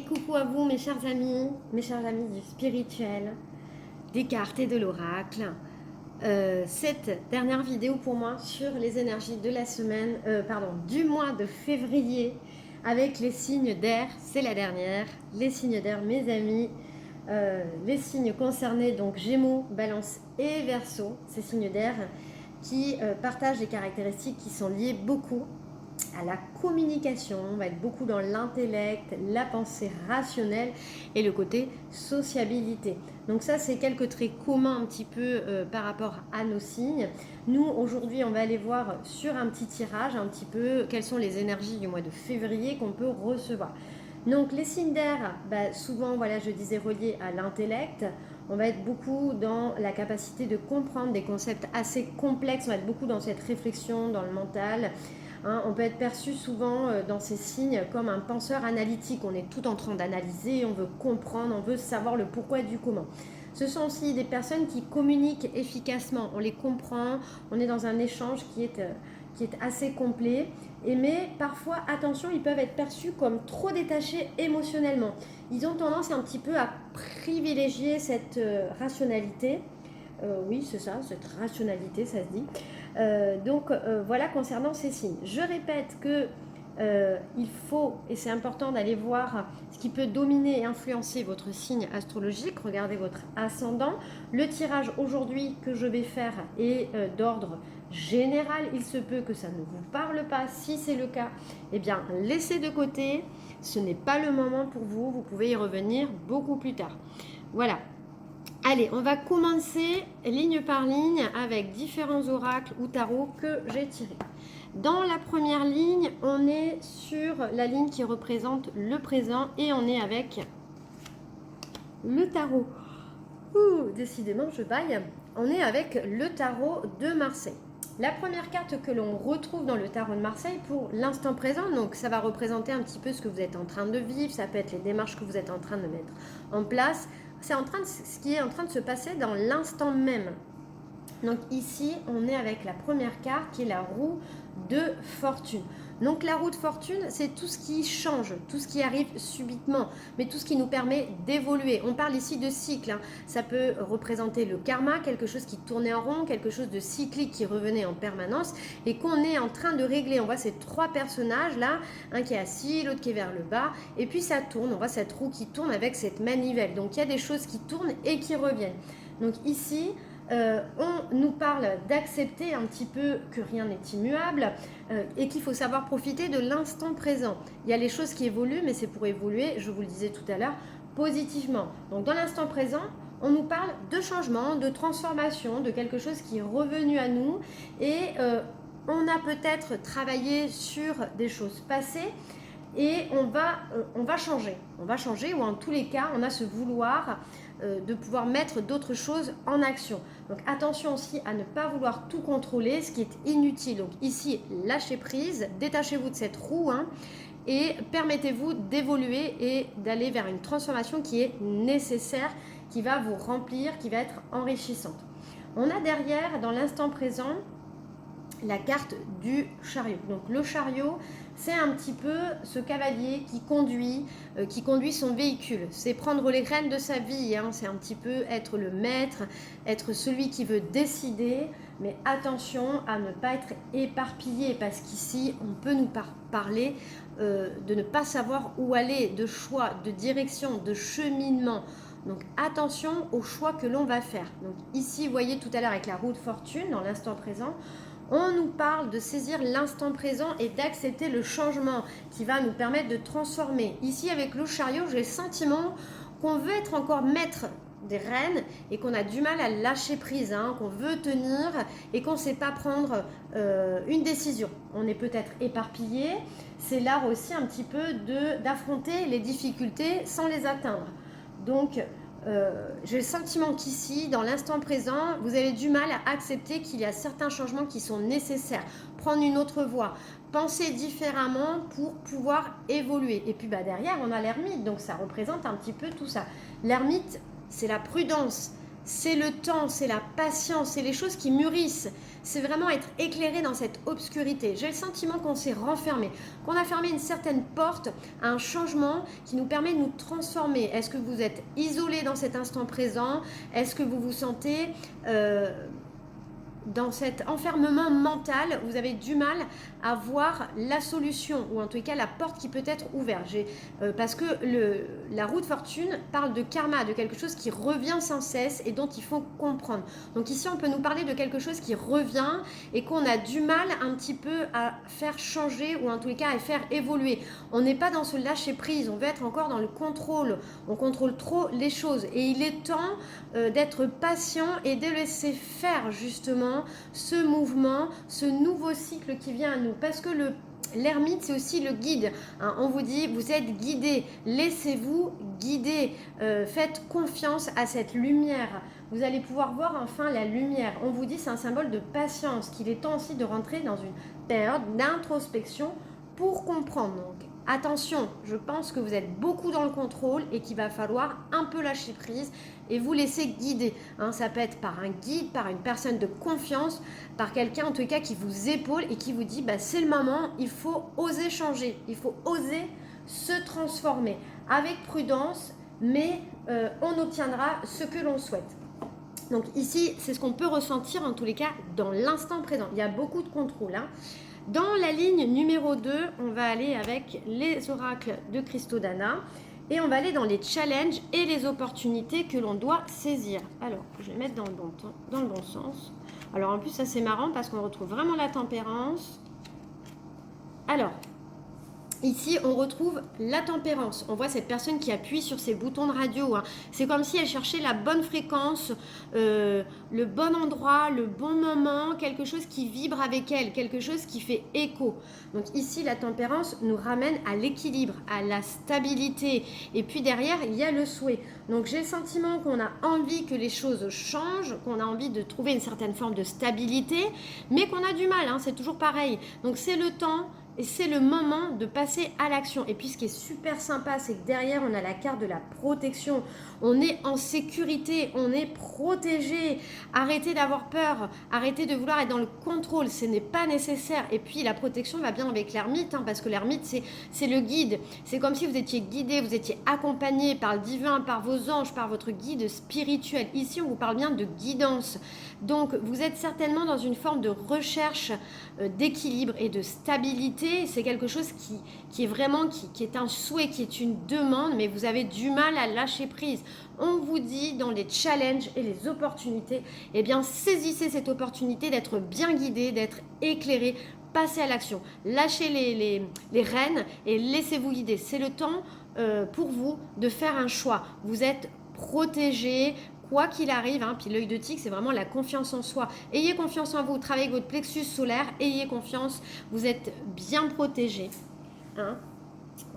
coucou à vous mes chers amis du spirituel, des cartes et de l'oracle. Cette dernière vidéo pour moi sur les énergies de la semaine, du mois de février avec les signes d'air, c'est la dernière. Les signes d'air mes amis, les signes concernés donc Gémeaux, Balance et Verseau, ces signes d'air qui partagent des caractéristiques qui sont liées beaucoup à la communication. On va être beaucoup dans l'intellect, la pensée rationnelle et le côté sociabilité. Donc ça, c'est quelques traits communs un petit peu par rapport à nos signes. Nous, aujourd'hui, on va aller voir sur un petit tirage un petit peu quelles sont les énergies du mois de février qu'on peut recevoir. Donc les signes d'air, souvent, voilà, je disais reliés à l'intellect. On va être beaucoup dans la capacité de comprendre des concepts assez complexes. On va être beaucoup dans cette réflexion, dans le mental. On peut être perçu souvent dans ces signes comme un penseur analytique. On est tout en train d'analyser, on veut comprendre, on veut savoir le pourquoi et du comment. Ce sont aussi des personnes qui communiquent efficacement. On les comprend, on est dans un échange qui est assez complet. Mais parfois, attention, ils peuvent être perçus comme trop détachés émotionnellement. Ils ont tendance un petit peu à privilégier cette rationalité. Oui, c'est ça, cette rationalité, ça se dit. Voilà concernant ces signes. Je répète que il faut, et c'est important d'aller voir ce qui peut dominer et influencer votre signe astrologique. Regardez votre ascendant. Le tirage aujourd'hui que je vais faire est d'ordre général. Il se peut que ça ne vous parle pas. Si c'est le cas, eh bien laissez de côté. Ce n'est pas le moment pour vous. Vous pouvez y revenir beaucoup plus tard. Voilà. Allez, on va commencer ligne par ligne avec différents oracles ou tarots que j'ai tirés. Dans la première ligne, on est sur la ligne qui représente le présent et on est avec le tarot. Décidément, je baille. On est avec le tarot de Marseille. La première carte que l'on retrouve dans le tarot de Marseille pour l'instant présent, donc ça va représenter un petit peu ce que vous êtes en train de vivre, ça peut être les démarches que vous êtes en train de mettre en place. C'est ce qui est en train de se passer dans l'instant même. Donc ici, on est avec la première carte qui est la roue de fortune. Donc la roue de fortune, c'est tout ce qui change, tout ce qui arrive subitement, mais tout ce qui nous permet d'évoluer. On parle ici de cycle. Ça peut représenter le karma, quelque chose qui tournait en rond, quelque chose de cyclique qui revenait en permanence et qu'on est en train de régler. On voit ces trois personnages là, un qui est assis, l'autre qui est vers le bas, et puis ça tourne. On voit cette roue qui tourne avec cette manivelle. Donc il y a des choses qui tournent et qui reviennent. Donc ici, on nous parle d'accepter un petit peu que rien n'est immuable et qu'il faut savoir profiter de l'instant présent. Il y a les choses qui évoluent, mais c'est pour évoluer, je vous le disais tout à l'heure, positivement. Donc dans l'instant présent, on nous parle de changement, de transformation, de quelque chose qui est revenu à nous et on a peut-être travaillé sur des choses passées et on va changer. On va changer ou en tous les cas, on a ce vouloir de pouvoir mettre d'autres choses en action. Donc attention aussi à ne pas vouloir tout contrôler, ce qui est inutile. Donc ici, lâchez prise, détachez-vous de cette roue et permettez-vous d'évoluer et d'aller vers une transformation qui est nécessaire, qui va vous remplir, qui va être enrichissante. On a derrière, dans l'instant présent, la carte du chariot. Donc le chariot, c'est un petit peu ce cavalier qui conduit son véhicule. C'est prendre les rênes de sa vie, c'est un petit peu être le maître, être celui qui veut décider, mais attention à ne pas être éparpillé parce qu'ici, on peut nous parler de ne pas savoir où aller, de choix, de direction, de cheminement. Donc attention aux choix que l'on va faire. Donc ici, vous voyez tout à l'heure avec la roue de fortune, dans l'instant présent, on nous parle de saisir l'instant présent et d'accepter le changement qui va nous permettre de transformer. Ici, avec le chariot, j'ai le sentiment qu'on veut être encore maître des rênes et qu'on a du mal à lâcher prise, qu'on veut tenir et qu'on ne sait pas prendre une décision. On est peut-être éparpillé. C'est l'art aussi un petit peu d'affronter les difficultés sans les atteindre. Donc, j'ai le sentiment qu'ici, dans l'instant présent, vous avez du mal à accepter qu'il y a certains changements qui sont nécessaires. Prendre une autre voie, penser différemment pour pouvoir évoluer. Et puis derrière, on a l'ermite, donc ça représente un petit peu tout ça. L'ermite, c'est la prudence, c'est le temps, c'est la patience, c'est les choses qui mûrissent. C'est vraiment être éclairé dans cette obscurité. J'ai le sentiment qu'on s'est renfermé, qu'on a fermé une certaine porte à un changement qui nous permet de nous transformer. Est-ce que vous êtes isolé dans cet instant présent? Est-ce que vous vous sentez dans cet enfermement mental, vous avez du mal à voir la solution, ou en tout cas la porte qui peut être ouverte. Parce que la roue de fortune parle de karma, de quelque chose qui revient sans cesse et dont il faut comprendre. Donc ici, on peut nous parler de quelque chose qui revient et qu'on a du mal un petit peu à faire changer, ou en tous les cas à faire évoluer. On n'est pas dans ce lâcher prise, on veut être encore dans le contrôle. On contrôle trop les choses et il est temps d'être patient et de laisser faire justement ce mouvement, ce nouveau cycle qui vient à nous. Parce que l'ermite, c'est aussi le guide. Hein, on vous dit, vous êtes guidé. Laissez-vous guider. Faites confiance à cette lumière. Vous allez pouvoir voir enfin la lumière. On vous dit, c'est un symbole de patience, qu'il est temps aussi de rentrer dans une période d'introspection pour comprendre. Donc, attention, je pense que vous êtes beaucoup dans le contrôle et qu'il va falloir un peu lâcher prise et vous laisser guider. Hein, ça peut être par un guide, par une personne de confiance, par quelqu'un en tout cas qui vous épaule et qui vous dit bah, c'est le moment, il faut oser changer, il faut oser se transformer avec prudence, mais on obtiendra ce que l'on souhaite. Donc ici, c'est ce qu'on peut ressentir en tous les cas dans l'instant présent. Il y a beaucoup de contrôle. Hein. Dans la ligne numéro 2, on va aller avec les oracles de Christodana et on va aller dans les challenges et les opportunités que l'on doit saisir. Alors, je vais mettre dans le bon sens. Alors, en plus, ça c'est marrant parce qu'on retrouve vraiment la tempérance. Alors, ici, on retrouve la tempérance. On voit cette personne qui appuie sur ses boutons de radio. Hein. C'est comme si elle cherchait la bonne fréquence, le bon endroit, le bon moment, quelque chose qui vibre avec elle, quelque chose qui fait écho. Donc ici, la tempérance nous ramène à l'équilibre, à la stabilité. Et puis derrière, il y a le souhait. Donc j'ai le sentiment qu'on a envie que les choses changent, qu'on a envie de trouver une certaine forme de stabilité, mais qu'on a du mal. Hein. C'est toujours pareil. Donc c'est le temps. Et c'est le moment de passer à l'action. Et puis ce qui est super sympa, c'est que derrière, on a la carte de la protection. On est en sécurité, on est protégé. Arrêtez d'avoir peur, arrêtez de vouloir être dans le contrôle, ce n'est pas nécessaire. Et puis la protection va bien avec l'ermite, hein, parce que l'ermite, c'est le guide. C'est comme si vous étiez guidé, vous étiez accompagné par le divin, par vos anges, par votre guide spirituel. Ici, on vous parle bien de guidance. Donc, vous êtes certainement dans une forme de recherche d'équilibre et de stabilité. C'est quelque chose qui est vraiment, qui est un souhait, qui est une demande, mais vous avez du mal à lâcher prise. On vous dit dans les challenges et les opportunités, eh bien, saisissez cette opportunité d'être bien guidé, d'être éclairé, passez à l'action. Lâchez les rênes et laissez-vous guider. C'est le temps pour vous de faire un choix. Vous êtes protégé, quoi qu'il arrive, hein, puis l'œil de tigre, c'est vraiment la confiance en soi. Ayez confiance en vous, travaillez avec votre plexus solaire, ayez confiance, vous êtes bien protégé. Hein.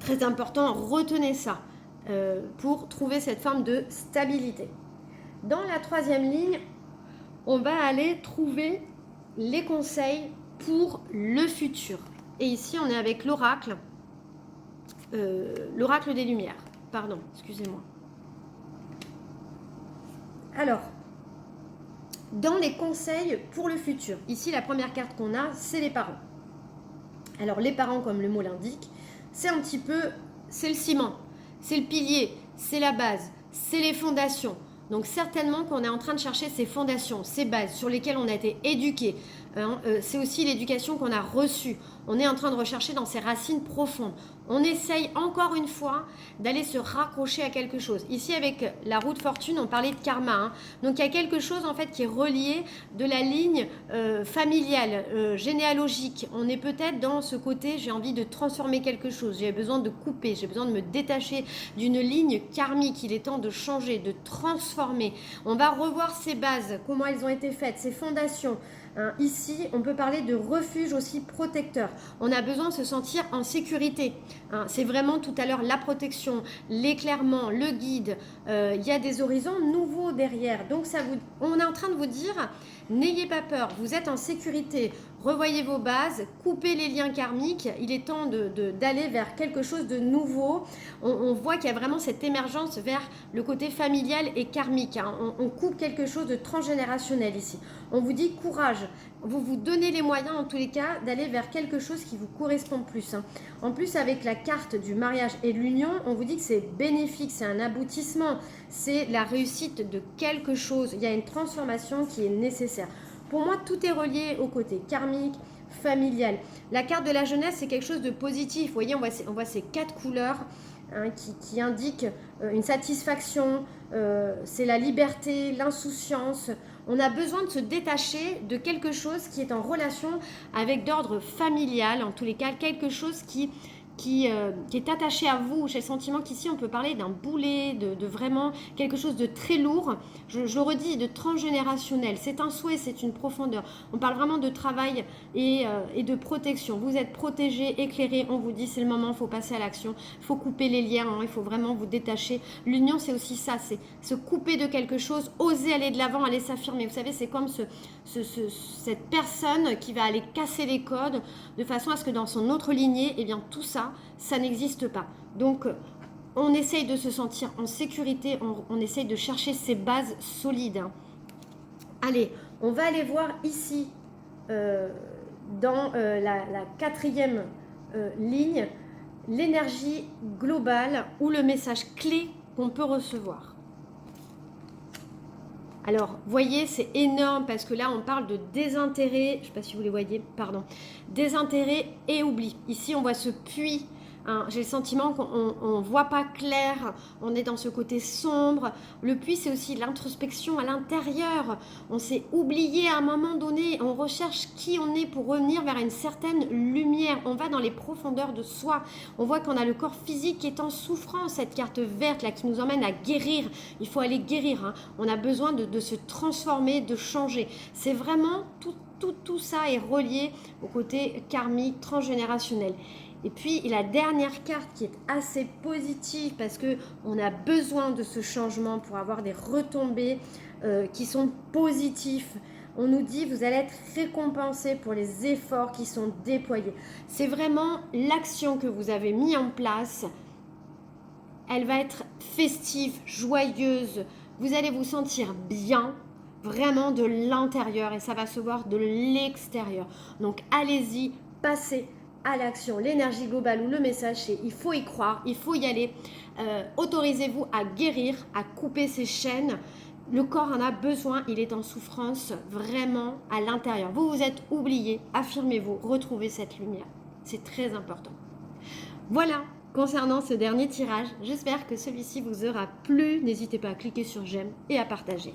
Très important, retenez ça pour trouver cette forme de stabilité. Dans la troisième ligne, on va aller trouver les conseils pour le futur. Et ici, on est avec l'oracle des Lumières. Pardon, excusez-moi. Alors, dans les conseils pour le futur, ici la première carte qu'on a, c'est les parents. Alors les parents, comme le mot l'indique, c'est un petit peu, c'est le ciment, c'est le pilier, c'est la base, c'est les fondations. Donc certainement qu'on est en train de chercher ces fondations, ces bases sur lesquelles on a été éduqué. C'est aussi l'éducation qu'on a reçue. On est en train de rechercher dans ses racines profondes. On essaye encore une fois d'aller se raccrocher à quelque chose. Ici avec la roue de fortune, on parlait de karma. Hein. Donc il y a quelque chose en fait qui est relié de la ligne familiale, généalogique. On est peut-être dans ce côté, j'ai envie de transformer quelque chose. J'ai besoin de couper, j'ai besoin de me détacher d'une ligne karmique. Il est temps de changer, de transformer. On va revoir ces bases, comment elles ont été faites, ces fondations. Hein, ici, on peut parler de refuge aussi protecteur. On a besoin de se sentir en sécurité. Hein, c'est vraiment tout à l'heure la protection, l'éclairement, le guide. Il y a des horizons nouveaux derrière. Donc, on est en train de vous dire, n'ayez pas peur, vous êtes en sécurité. revoyez vos bases, coupez les liens karmiques, il est temps d'aller vers quelque chose de nouveau. On voit qu'il y a vraiment cette émergence vers le côté familial et karmique, hein. On coupe quelque chose de transgénérationnel ici. On vous dit courage, vous vous donnez les moyens en tous les cas d'aller vers quelque chose qui vous correspond plus, hein. En plus, avec la carte du mariage et de l'union, on vous dit que c'est bénéfique, c'est un aboutissement, c'est la réussite de quelque chose. Il y a une transformation qui est nécessaire. Pour moi, tout est relié au côté karmique, familial. La carte de la jeunesse, c'est quelque chose de positif. Vous voyez, on voit ces 4 couleurs, hein, qui indiquent une satisfaction, c'est la liberté, l'insouciance. On a besoin de se détacher de quelque chose qui est en relation avec d'ordre familial, en tous les cas, quelque chose qui est attaché à vous. J'ai le sentiment qu'ici, on peut parler d'un boulet, de vraiment quelque chose de très lourd. Je le redis, de transgénérationnel. C'est un souhait, c'est une profondeur. On parle vraiment de travail et de protection. Vous êtes protégé, éclairé. On vous dit, c'est le moment, il faut passer à l'action. Il faut couper les liens, hein, il faut vraiment vous détacher. L'union, c'est aussi ça, c'est se couper de quelque chose, oser aller de l'avant, aller s'affirmer. Vous savez, c'est comme cette personne qui va aller casser les codes de façon à ce que dans son autre lignée, eh bien, tout ça, ça n'existe pas. Donc, on essaye de se sentir en sécurité, on essaye de chercher ces bases solides, hein. Allez, on va aller voir ici, dans la 4e ligne, l'énergie globale ou le message clé qu'on peut recevoir. Alors, voyez, c'est énorme parce que là, on parle de désintérêt. Je ne sais pas si vous les voyez, pardon. Désintérêt et oubli. Ici, on voit ce puits. Hein, j'ai le sentiment qu'on ne voit pas clair. On est dans ce côté sombre. Le puits, c'est aussi l'introspection à l'intérieur. On s'est oublié à un moment donné. On recherche qui on est pour revenir vers une certaine lumière. On va dans les profondeurs de soi. On voit qu'on a le corps physique qui est en souffrance. Cette carte verte là qui nous emmène à guérir. Il faut aller guérir, hein. On a besoin de se transformer, de changer. C'est vraiment tout ça est relié au côté karmique, transgénérationnel. Et puis la dernière carte qui est assez positive parce que on a besoin de ce changement pour avoir des retombées qui sont positifs. On nous dit vous allez être récompensé pour les efforts qui sont déployés. C'est vraiment l'action que vous avez mis en place. Elle va être festive, joyeuse. Vous allez vous sentir bien, vraiment de l'intérieur et ça va se voir de l'extérieur. Donc allez-y, passez à l'action. L'énergie globale ou le message, c'est il faut y croire, il faut y aller. Autorisez-vous à guérir, à couper ces chaînes. Le corps en a besoin, il est en souffrance vraiment à l'intérieur. Vous vous êtes oublié, affirmez-vous, retrouvez cette lumière. C'est très important. Voilà. Concernant ce dernier tirage, j'espère que celui-ci vous aura plu. N'hésitez pas à cliquer sur j'aime et à partager.